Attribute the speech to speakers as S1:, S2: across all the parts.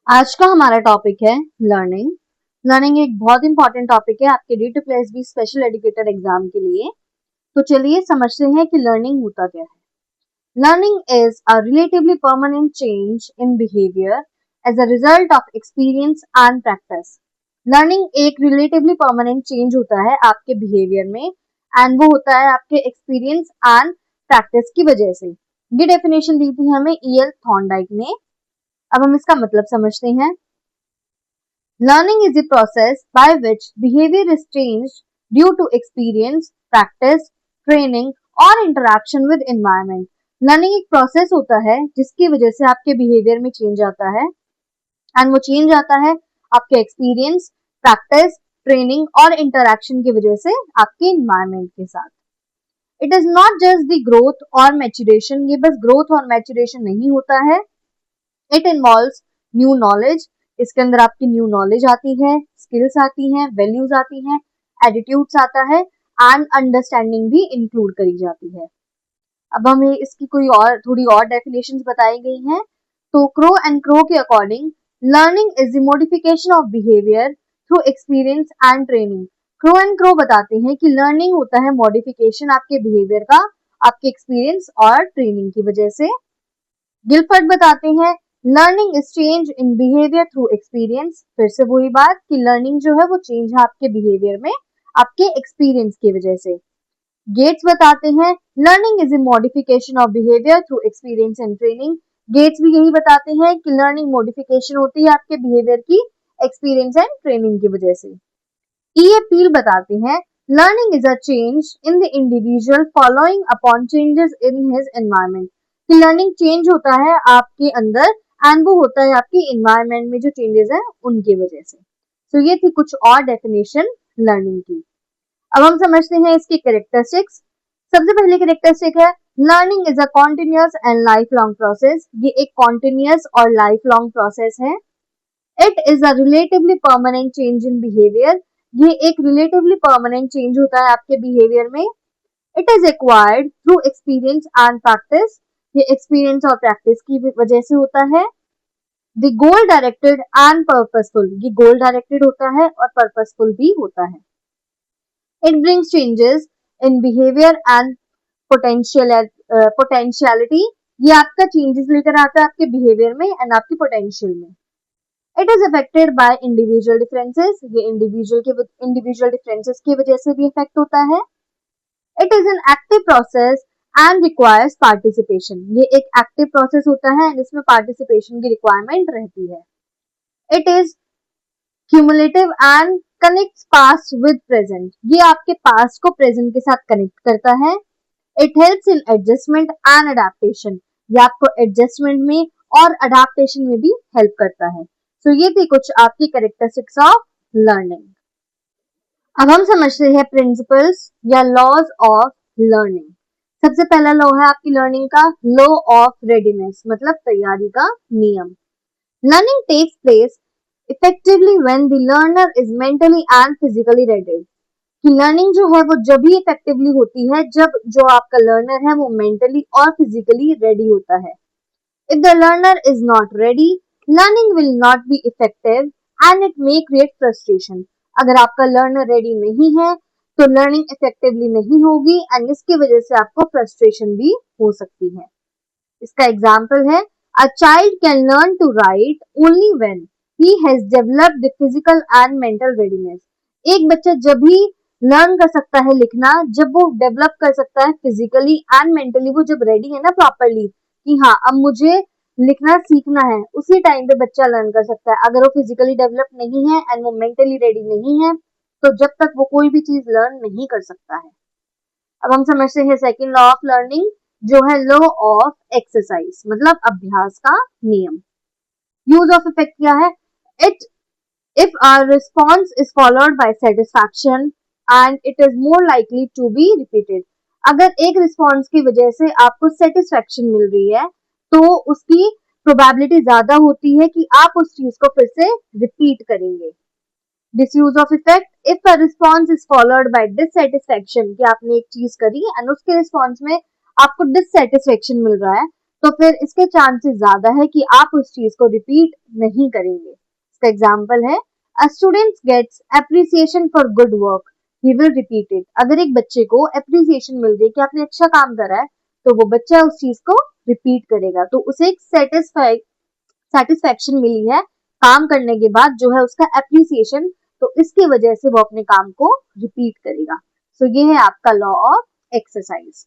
S1: आज का हमारा टॉपिक है लर्निंग। लर्निंग एक बहुत इंपॉर्टेंट टॉपिक है आपके D two plus B special educator exam के लिए। तो चलिए समझते हैं कि लर्निंग होता क्या है। Learning is a relatively permanent change in behaviour as a result of experience and practice. Learning एक रिलेटिवली परमानेंट चेंज होता है आपके बिहेवियर में एंड वो होता है आपके एक्सपीरियंस एंड प्रैक्टिस की वजह से। ये डेफिनेशन दी थी हमें E.L. थॉर्नडाइक ने। अब हम इसका मतलब समझते हैं। Learning is the process by which behavior is changed due to experience, practice, training और interaction with environment. Learning एक process होता है जिसकी वजह से आपके behavior में change आता है and वो change आता है आपके experience, practice, training और interaction की वजह से आपके environment के साथ. It is not just the growth or maturation, ये बस growth और maturation नहीं होता है. It involves new knowledge, इसके अंदर आपकी न्यू नॉलेज आती है, स्किल्स आती हैं, वैल्यूज आती हैं, एटीट्यूड्स आता है एंड अंडरस्टैंडिंग भी इंक्लूड करी जाती है। अब हमें इसकी कोई और थोड़ी और डेफिनेशंस बताई गई हैं। तो क्रो एंड क्रो के according learning is the modification of behaviour through experience and training. Crow and crow बताते हैं कि लर्निंग होता है मॉडिफिकेशन आपके बिहेवियर का आपके एक्सपीरियंस और ट्रेनिंग की वजह से। गिलफर्ड बताते हैं learning is change in behaviour through experience. फिर से वही बात कि लर्निंग जो है वो चेंज है आपके बिहेवियर में आपके एक्सपीरियंस की वजह से। गेट्स बताते हैं learning is a modification of behaviour through experience and training. Gates भी यही बताते हैं कि लर्निंग मॉडिफिकेशन होती है आपके बिहेवियर की एक्सपीरियंस एंड ट्रेनिंग की वजह से। E.A. पील बताते हैं learning is a change in the individual following upon changes in his environment. कि लर्निंग चेंज होता है आपके अंदर एंड वो होता है आपके एनवायरनमेंट में जो चेंजेस है उनकी वजह से। तो ये थी कुछ और डेफिनेशन लर्निंग की। अब हम समझते हैं इसकी कैरेक्टरिस्टिक्स। सबसे पहले कैरेक्टरिस्टिक है learning is a continuous and life long process. ये एक कॉन्टिन्यूअस और लाइफ लॉन्ग प्रोसेस है। It is a relatively permanent change in behaviour. ये एक रिलेटिवली परमानेंट चेंज होता है आपके बिहेवियर में। It is acquired through experience and practice. ये एक्सपीरियंस और प्रैक्टिस की वजह से होता है। The goal directed and purposeful. ये गोल डायरेक्टेड होता है और पर्पसफुल भी होता है। It brings changes in behaviour and potentiality. ये आपका चेंजेस लेकर आता है आपके बिहेवियर में एंड आपकी पोटेंशियल में। It is affected by individual differences. ये इंडिविजुअल डिफरेंसेस की वजह से भी इफेक्ट होता है। It is an active process and requires participation. ये एक एक्टिव प्रोसेस होता है एंड इसमें पार्टिसिपेशन की रिक्वायरमेंट रहती है। It is cumulative and connects past with present. ये आपके पास्ट को प्रेजेंट के साथ कनेक्ट करता है। It helps in adjustment and adaptation. ये आपको एडजस्टमेंट में और अडेप्टेशन में भी हेल्प करता है। तो ये थी कुछ आपकी कैरेक्टरिस्टिक्स ऑफ लर्निंग। अब हम समझते हैं प्रिंसिपल्स या लॉज ऑफ लर्निंग। सबसे पहला लॉ है आपकी लर्निंग का लॉ ऑफ रेडीनेस, मतलब तैयारी का नियम। Learning takes place effectively when the learner is mentally and physically ready. कि लर्निंग जो है वो जब ही इफेक्टिवली होती है जब जो आपका लर्नर है वो मेंटली और फिजिकली रेडी होता है। If the learner is not ready, learning will not be effective and it may create frustration. अगर आपका लर्नर रेडी नहीं है तो लर्निंग इफेक्टिवली नहीं होगी एंड इसकी वजह से आपको फ्रस्ट्रेशन भी हो सकती है। इसका एग्जाम्पल है a child can learn to write only when he has developed the physical and mental readiness. एक बच्चा जब भी लर्न कर सकता है लिखना जब वो डेवलप कर सकता है फिजिकली एंड मेंटली, वो जब रेडी है ना प्रॉपरली कि हाँ अब मुझे लिखना सीखना है, उसी टाइम पे बच्चा लर्न कर सकता है। अगर वो फिजिकली डेवलप नहीं है एंड वो मेंटली रेडी नहीं है तो जब तक वो कोई भी चीज लर्न नहीं कर सकता है। अब हम समझते हैं सेकंड लॉ ऑफ लर्निंग जो है लॉ ऑफ एक्सरसाइज, मतलब अभ्यास का नियम। यूज ऑफ इफेक्ट क्या है? It if a response is followed by satisfaction and it is more likely to be repeated. अगर एक रिस्पॉन्स की वजह से आपको सेटिस्फैक्शन मिल रही है तो उसकी प्रोबेबिलिटी ज्यादा होती है कि आप उस चीज को फिर से रिपीट करेंगे। Disuse of effect if a response is followed bye dissatisfaction, कि आपने एक चीज करी एंड उसके रिस्पॉन्स में आपको डिससेटिस्फैक्शन मिल रहा है तो फिर इसके चांसेस ज्यादा है कि आप उस चीज को रिपीट नहीं करेंगे। इसका एग्जाम्पल है, a student gets appreciation for good work, he will repeat it. अगर एक बच्चे को एप्रिसिएशन मिल गई कि आपने अच्छा काम करा है, तो वो बच्चा उस चीज को रिपीट करेगा, तो उसे एक सेटिस्फैक्शन मिली है काम करने के बाद, जो है उसका एप्रिसिएशन, तो इसकी वजह से वो अपने काम को रिपीट करेगा। सो ये है आपका law of exercise.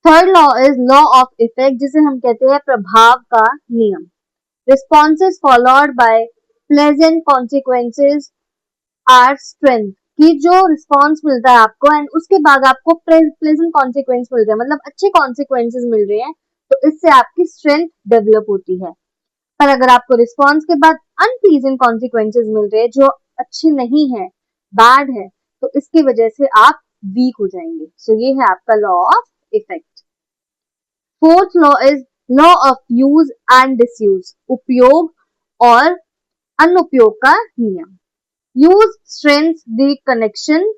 S1: Third law is law of effect, जिसे हम कहते हैं प्रभाव का नियम। Responses followed by pleasant consequences are strength, कि जो रिस्पॉन्स मिलता है आपको एंड उसके बाद आपको प्लेजेंट कॉन्सिक्वेंस मिल रहे हैं, मतलब अच्छे कॉन्सिक्वेंसेज मिल रहे हैं, तो इससे आपकी स्ट्रेंथ डेवलप होती है। पर अगर आपको रिस्पॉन्स के बाद अनप्लीजेंट कॉन्सिक्वेंसेज मिल रहे हैं जो अच्छे नहीं है, बैड है, तो इसकी वजह से आप वीक हो जाएंगे। सो ये है आपका law of effect. Fourth law is law of use and disuse, उपयोग और अनुपयोग का नियम। Use strengths the connection,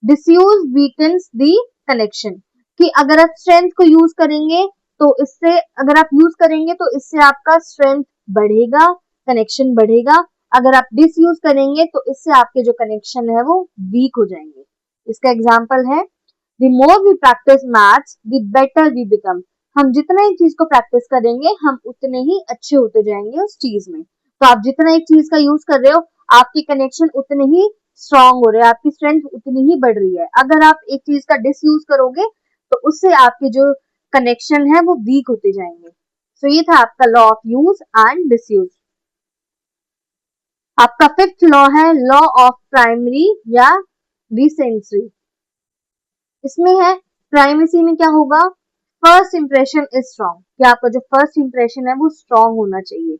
S1: disuse weakens the connection, कि अगर आप स्ट्रेंथ को यूज करेंगे तो इससे, अगर आप यूज करेंगे तो इससे आपका स्ट्रेंथ बढ़ेगा, कनेक्शन बढ़ेगा। अगर आप डिसयूज करेंगे तो इससे आपके जो कनेक्शन है वो वीक हो जाएंगे। इसका एग्जाम्पल है, the more we practice maths the better we become, हम जितना एक चीज को प्रैक्टिस करेंगे हम उतने ही अच्छे होते जाएंगे उस चीज में। तो आप जितना एक चीज का यूज कर रहे हो, आपके कनेक्शन उतने ही स्ट्रांग हो रहे हैं, आपकी स्ट्रेंथ उतनी ही बढ़ रही है। अगर आप एक चीज का डिसयूज करोगे तो उससे आपके जो कनेक्शन है वो वीक होते जाएंगे। सो ये था आपका law of use and disuse. आपका फिफ्थ लॉ है लॉ ऑफ प्राइमरी या रिसेंसरी। इसमें है, प्राइमेसी में क्या होगा, फर्स्ट इंप्रेशन इज स्ट्रॉन्ग, कि आपका जो फर्स्ट इंप्रेशन है वो स्ट्रॉन्ग होना चाहिए।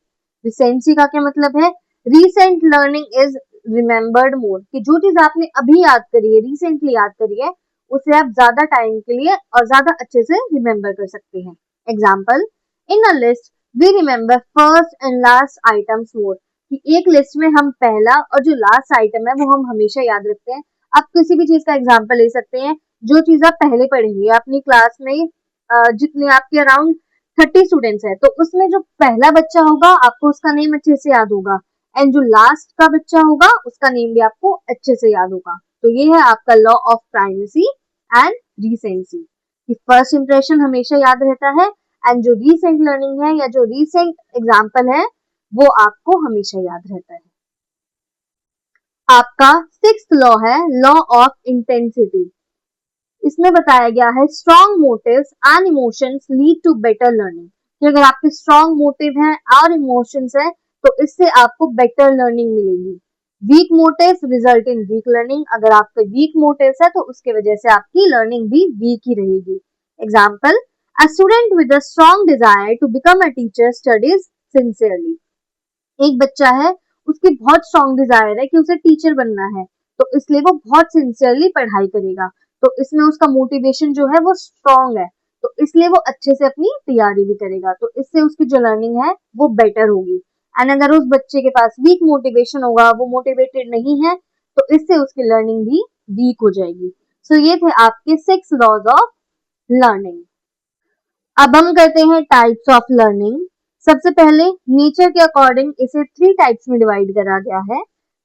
S1: रिसेंसी का क्या मतलब है, रीसेंट लर्निंग इज रिमेम्बर्ड मोर, कि जो चीज आपने अभी याद करी है, रिसेंटली याद करी है, उसे आप ज्यादा टाइम के लिए और ज्यादा अच्छे से रिमेम्बर कर सकते हैं। Example, in a list we remember first and last items more, कि एक लिस्ट में हम पहला और जो लास्ट आइटम है वो हम हमेशा याद रखते हैं। आप किसी भी चीज का एग्जाम्पल ले सकते हैं, जो चीज आप पहले पढ़ेंगे अपनी क्लास में, जितने आपके अराउंड 30 स्टूडेंट्स है, तो उसमें जो पहला बच्चा होगा आपको उसका नेम अच्छे से याद होगा, एंड जो लास्ट का बच्चा होगा उसका नेम भी आपको अच्छे से याद होगा। तो ये है आपका लॉ ऑफ प्राइमेसी एंड रीसेंसी, कि फर्स्ट इंप्रेशन हमेशा याद रहता है, एंड जो रीसेंट लर्निंग है या जो रीसेंट एग्जाम्पल है वो आपको हमेशा याद रहता है। आपका सिक्स्थ लॉ है लॉ ऑफ इंटेंसिटी। इसमें बताया गया है, strong motives and emotions lead to better learning, कि अगर आपके स्ट्रॉन्ग मोटिव हैं और इमोशंस हैं तो इससे आपको बेटर लर्निंग मिलेगी। Weak motives result in weak learning, अगर आपके वीक मोटिव्स है तो उसके वजह से आपकी लर्निंग भी वीक ही रहेगी। Example, a student with a strong desire to become a teacher studies sincerely, एक बच्चा है, उसकी बहुत स्ट्रॉन्ग डिजायर है कि उसे टीचर बनना है, तो इसलिए वो बहुत सिंसियरली पढ़ाई करेगा, तो इसमें उसका मोटिवेशन जो है वो स्ट्रॉन्ग है, तो इसलिए वो अच्छे से अपनी तैयारी भी करेगा, तो इससे उसकी जो लर्निंग है वो बेटर होगी। एंड अगर उस बच्चे के पास वीक मोटिवेशन होगा, वो मोटिवेटेड नहीं है, तो इससे उसकी लर्निंग भी वीक हो जाएगी। सो ये थे आपके 6 लॉज ऑफ लर्निंग। अब हम करते हैं टाइप्स ऑफ लर्निंग। सबसे पहले नेचर के अकॉर्डिंग इसे 3 टाइप्स में डिवाइड करा गया है।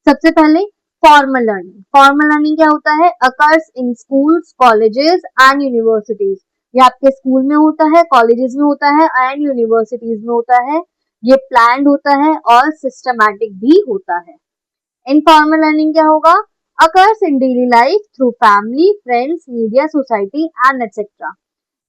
S1: सबसे पहले फॉर्मल लर्निंग। फॉर्मल लर्निंग क्या होता है, occurs in schools, colleges and universities. ये आपके स्कूल में होता है, कॉलेजेस में होता है एंड यूनिवर्सिटीज में होता है। ये प्लान्ड होता है और सिस्टमैटिक भी होता है। इनफॉर्मल लर्निंग क्या होगा, occurs in daily life through family, friends, media, society and etcetera,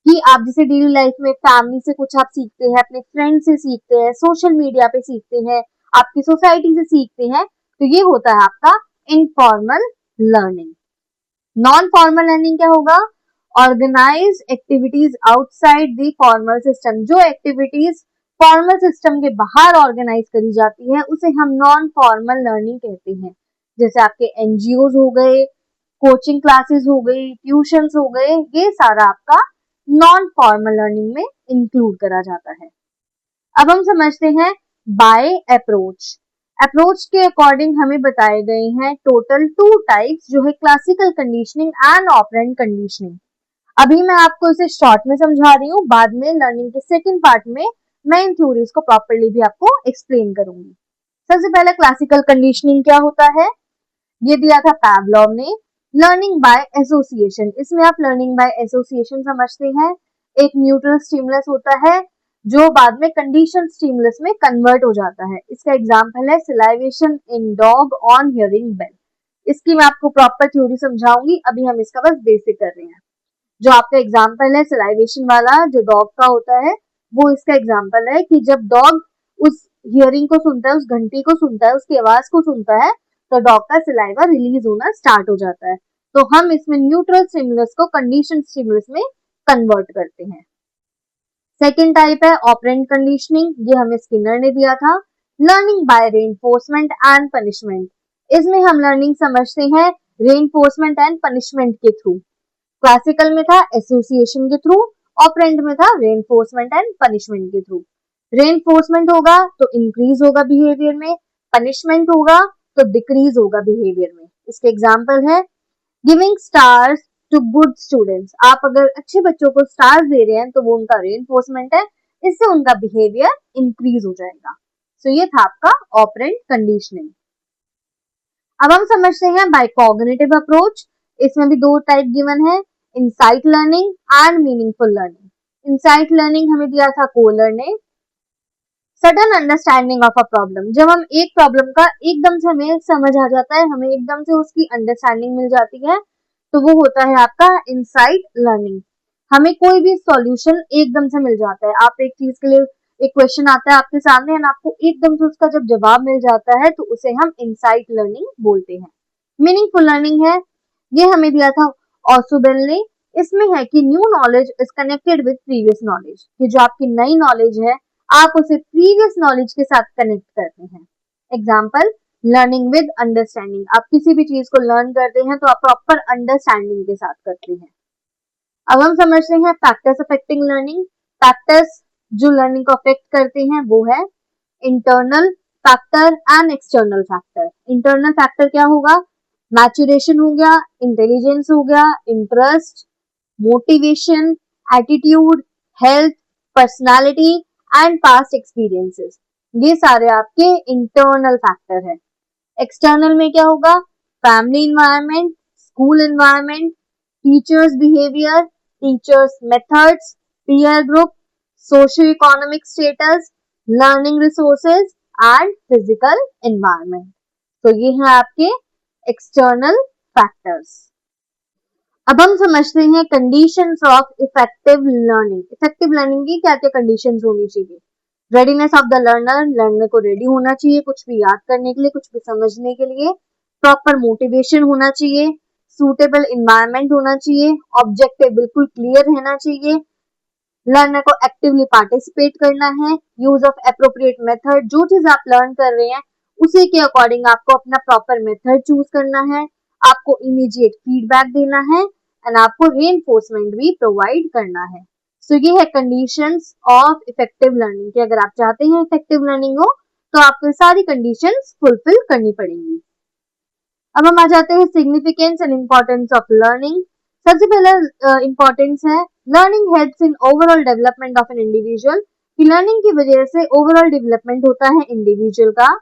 S1: कि आप जैसे डेली लाइफ में फैमिली से कुछ आप सीखते हैं, अपने फ्रेंड से सीखते हैं, सोशल मीडिया पे सीखते हैं, आपकी सोसाइटी से सीखते हैं, तो ये होता है आपका informal learning. Non formal learning क्या होगा, organise activities outside the formal system. जो एक्टिविटीज फॉर्मल सिस्टम के बाहर ऑर्गेनाइज करी जाती है उसे हम नॉन फॉर्मल लर्निंग कहते हैं। जैसे आपके एनजीओ हो गए, कोचिंग क्लासेस हो गई, ट्यूशंस हो गए, ये सारा आपका नॉन फॉर्मल लर्निंग में इंक्लूड करा जाता है। अब हम समझते हैं बाय अप्रोच। अप्रोच के अकॉर्डिंग हमें बताए गए हैं टोटल 2 टाइप्स, जो है classical conditioning and operant conditioning. अभी मैं आपको इसे शॉर्ट में समझा रही हूँ, बाद में लर्निंग के सेकंड पार्ट में मैं इन थ्योरीज को प्रॉपर्ली भी आपको एक्सप्लेन करूंगी। सबसे पहले क्लासिकल कंडीशनिंग क्या होता है, ये दिया था पैवलोव ने। लर्निंग बाय एसोसिएशन, इसमें आप लर्निंग बाय एसोसिएशन समझते हैं। एक न्यूट्रल स्टिमुलस होता है जो बाद में कंडीशन स्टिमुलस में कन्वर्ट हो जाता है। इसका एग्जांपल है सिलाइवेशन in dog on hearing bell. इसकी मैं आपको प्रॉपर थ्योरी समझाऊंगी, अभी हम इसका बस बेसिक कर रहे हैं। जो आपका एग्जाम्पल है सिलाइवेशन वाला जो डॉग का होता है, वो इसका एग्जाम्पल है कि जब डॉग उस हियरिंग को सुनता है, उस घंटी को सुनता है, उसकी आवाज को सुनता है, तो डॉग का सिलाइवा रिलीज होना स्टार्ट हो जाता है। तो हम इसमें न्यूट्रल स्टिमुलस को कंडीशन स्टिमुलस में कन्वर्ट करते हैं। सेकेंड टाइप है ऑपरेंट कंडीशनिंग, ये हमें स्किनर ने दिया था। Learning by reinforcement and punishment, इसमें हम लर्निंग समझते हैं रेनफोर्समेंट एंड पनिशमेंट के थ्रू। क्लासिकल में था एसोसिएशन के थ्रू, ऑपरेंट में था रेनफोर्समेंट एंड पनिशमेंट के थ्रू। रेनफोर्समेंट होगा तो इंक्रीज होगा बिहेवियर में, पनिशमेंट होगा तो डिक्रीज होगा बिहेवियर में। इसके एग्जाम्पल है giving stars to good students, आप अगर अच्छे बच्चों को स्टार्स दे रहे हैं तो वो उनका रेनफोर्समेंट है, इससे उनका बिहेवियर इंक्रीज हो जाएगा। सो ये था आपका ऑपरेंट कंडीशनिंग। अब हम समझते हैं बाय कॉग्निटिव अप्रोच, इसमें भी दो टाइप गिवन है, insight learning and meaningful learning. Insight learning हमें दिया था कोलर ने। Sudden understanding of a problem, जब हम एक प्रॉब्लम का एकदम से हमें समझ आ जाता है, हमें एकदम से उसकी अंडरस्टैंडिंग मिल जाती है, तो वो होता है आपका इनसाइट लर्निंग। हमें कोई भी सॉल्यूशन एकदम से मिल जाता है, आप एक चीज के लिए एक क्वेश्चन आता है आपके सामने एंड आपको एकदम से उसका जब जवाब मिल जाता है तो उसे हम इनसाइट लर्निंग बोलते हैं। मीनिंगफुल लर्निंग है, ये हमें दिया था ऑसुबेल ने। इसमें है कि new knowledge is connected with previous knowledge, कि जो आपकी नई नॉलेज है आप उसे प्रीवियस नॉलेज के साथ कनेक्ट करते हैं। एग्जाम्पल लर्निंग विद अंडरस्टैंडिंग, आप किसी भी चीज को लर्न करते हैं तो आप प्रॉपर अंडरस्टैंडिंग के साथ करते हैं। अब हम समझते हैं फैक्टर्स अफेक्टिंग लर्निंग। फैक्टर्स जो लर्निंग को अफेक्ट करते हैं वो है internal factor and external factor. Internal factor क्या होगा, मैच्योरेशन हो गया, इंटेलिजेंस हो गया, interest, motivation, attitude, health, personality and past experiences, ये सारे आपके इंटरनल फैक्टर है। एक्सटर्नल में क्या होगा, family environment, school environment, teachers behaviour, teachers methods, peer group, socio economic status, learning resources and physical environment. तो ये है आपके एक्सटर्नल फैक्टर्स। अब हम समझते हैं conditions of effective learning. Effective learning की क्या क्या कंडीशंस होनी चाहिए। Readiness of the learner, learner को रेडी होना चाहिए कुछ भी याद करने के लिए, कुछ भी समझने के लिए। प्रॉपर मोटिवेशन होना चाहिए, सूटेबल इन्वायरमेंट होना चाहिए, ऑब्जेक्टिव बिल्कुल क्लियर रहना चाहिए, लर्नर को एक्टिवली पार्टिसिपेट करना है, यूज ऑफ एप्रोप्रिएट मेथड, जो चीज आप लर्न कर रहे हैं उसी के अकॉर्डिंग आपको अपना प्रॉपर मेथड चूज करना है, आपको इमीडिएट फीडबैक देना है एंड आपको रीइंफोर्समेंट भी प्रोवाइड करना है। सो ये है कंडीशंस ऑफ इफेक्टिव लर्निंग कि अगर आप चाहते हैं इफेक्टिव लर्निंग हो तो आपको सारी कंडीशंस फुलफिल करनी पड़ेंगी। अब हम आ जाते हैं significance and importance of learning. सबसे पहला इम्पोर्टेंस है learning helps in overall development of an individual, कि लर्निंग की वजह से ओवरऑल डेवलपमेंट होता है इंडिविजुअल का।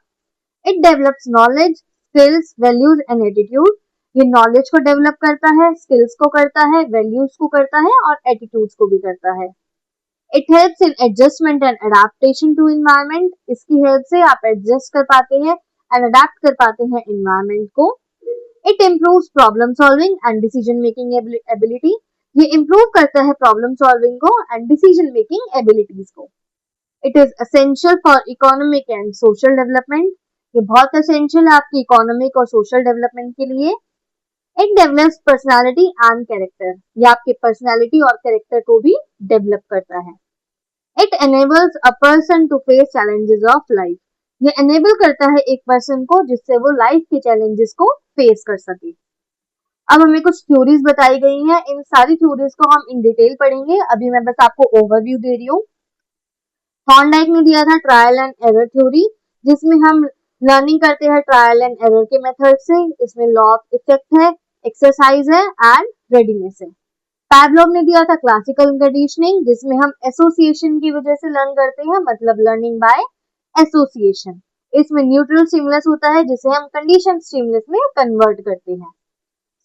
S1: It develops knowledge, skills, values and attitude, ये नॉलेज को डेवलप करता है, स्किल्स को करता है, वैल्यूज को करता है और एटीट्यूड्स को भी करता है। It helps in adjustment and adaptation to environment, इसकी हेल्प से आप एडजस्ट कर पाते हैं एंड अडेप्ट कर पाते हैं एनवायरनमेंट को। It improves problem solving and decision making ability, ये इम्प्रूव करता है प्रॉब्लम सॉल्विंग को एंड डिसीजन मेकिंग एबिलिटीज को। It is essential for economic and social development, ये बहुत एसेंशियल है आपकी इकोनॉमिक और सोशल डेवलपमेंट के लिए। It develops personality and character, ये आपके पर्सनालिटी और कैरेक्टर को भी डेवलप करता है। It enables a person to face challenges of life, ये एनेबल करता है एक पर्सन को जिससे वो लाइफ के चैलेंजेस को फेस कर सके। अब हमें कुछ थ्योरीज बताई गई हैं, इन सारी थ्योरीज को हम इन डिटेल पढ़ेंगे, अभी मैं बस आपको ओवरव्यू दे रही हूँ। थॉर्नडाइक ने दिया था ट्रायल एंड एरर थ्योरी, जिसमें हम लर्निंग करते हैं ट्रायल एंड एरर के मेथड से। इसमें लॉ ऑफ इफेक्ट है, एक्सरसाइज है एंड रेडीनेस है। पैवलोव ने दिया था क्लासिकल कंडीशनिंग, जिसमें हम एसोसिएशन की वजह से लर्न करते हैं, मतलब लर्निंग बाय एसोसिएशन। इसमें न्यूट्रल स्टिमुलस होता है जिसे हम कंडीशन स्टिमुलस में कन्वर्ट करते हैं।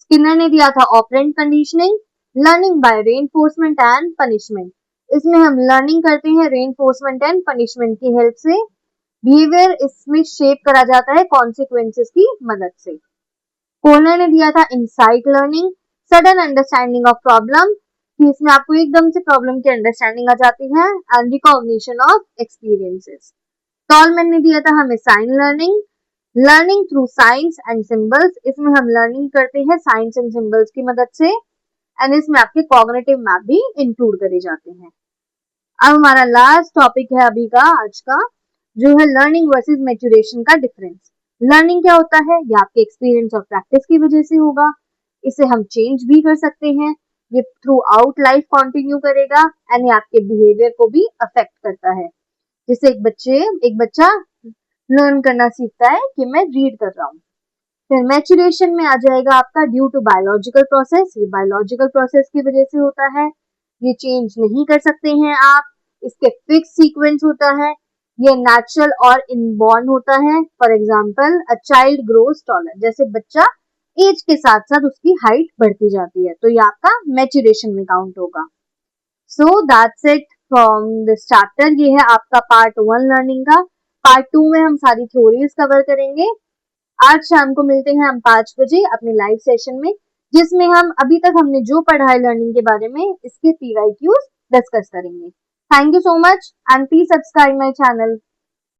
S1: स्किनर ने दिया था operant conditioning, learning by reinforcement and punishment. इसमें हम लर्निंग करते हैं रेनफोर्समेंट एंड पनिशमेंट की हेल्प से। बिहेवियर इसमें शेप करा जाता है कॉन्सिक्वेंसेस की मदद से। कोहलर ने दिया था insight learning, sudden understanding of problem, कि इसमें आपको एकदम से प्रॉब्लम की अंडरस्टैंडिंग आ जाती है, and recognition of experiences. Tolman ने दिया था हमें sign learning, learning through science and symbols. इसमें हम लर्निंग करते हैं साइंस एंड सिंबल्स की मदद से, एंड इसमें आपके कॉग्निटिव मैप भी इंक्लूड करे जाते हैं। अब हमारा लास्ट टॉपिक है अभी का आज का, जो है लर्निंग वर्सेस मैच्योरेशन का डिफरेंस। लर्निंग क्या होता है, ये आपके एक्सपीरियंस और प्रैक्टिस की वजह से होगा। इसे हम चेंज भी कर सकते हैं, ये थ्रू आउट लाइफ कंटिन्यू करेगा, एंड ये आपके बिहेवियर को भी अफेक्ट करता है। जैसे एक बच्चा लर्न करना सीखता है कि मैं रीड कर रहा हूँ। फिर मैच्योरेशन में आ जाएगा आपका ड्यू टू बायोलॉजिकल प्रोसेस, ये बायोलॉजिकल प्रोसेस की वजह से होता है, ये चेंज नहीं कर सकते हैं आप, इसके फिक्स सीक्वेंस होता है, ये नेचुरल और इनबॉर्न होता है। For example a child grows taller, जैसे बच्चा एज के साथ साथ उसकी हाइट बढ़ती जाती है, तो ये आपका मैच्योरेशन में काउंट होगा। So that's it from this chapter. ये है आपका पार्ट 1 लर्निंग का। पार्ट 2 में हम सारी थ्योरीज कवर करेंगे। आज शाम को मिलते हैं हम 5 बजे अपने लाइव सेशन में, जिसमें हम अभी तक हमने जो पढ़ा है लर्निंग के बारे में, इसके PYQs डिस्कस करेंगे। Thank you so much and please subscribe my channel.